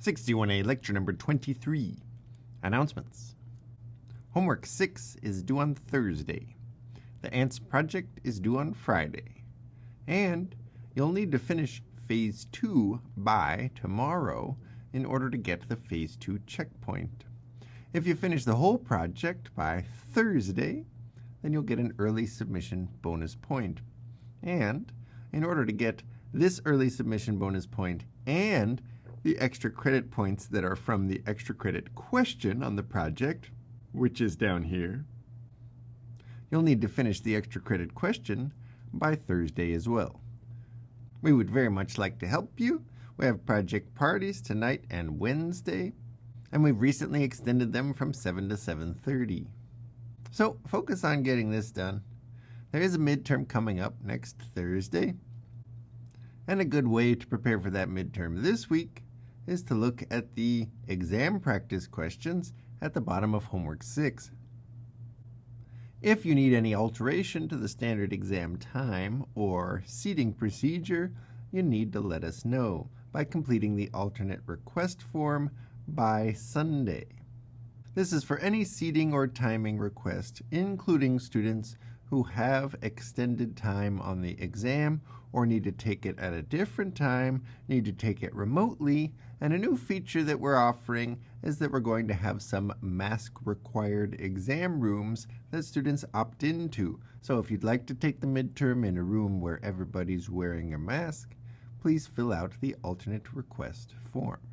61A lecture number 23. Announcements. Homework 6 is due on Thursday. The ANTS project is due on Friday. And you'll need to finish Phase 2 by tomorrow in order to get the Phase 2 checkpoint. If you finish the whole project by Thursday, then you'll get an early submission bonus point. And in order to get this early submission bonus point and the extra credit points that are from the extra credit question on the project, which is down here, you'll need to finish the extra credit question by Thursday as well. We would very much like to help you. We have project parties tonight and Wednesday, and we've recently extended them from 7 to 7:30. So focus on getting this done. There is a midterm coming up next Thursday, and a good way to prepare for that midterm this week is to look at the exam practice questions at the bottom of Homework 6. If you need any alteration to the standard exam time or seating procedure, you need to let us know by completing the alternate request form by Sunday. This is for any seating or timing request, including students who have extended time on the exam or need to take it at a different time, need to take it remotely, and a new feature that we're offering is that we're going to have some mask-required exam rooms that students opt into. So if you'd like to take the midterm in a room where everybody's wearing a mask, please fill out the alternate request form.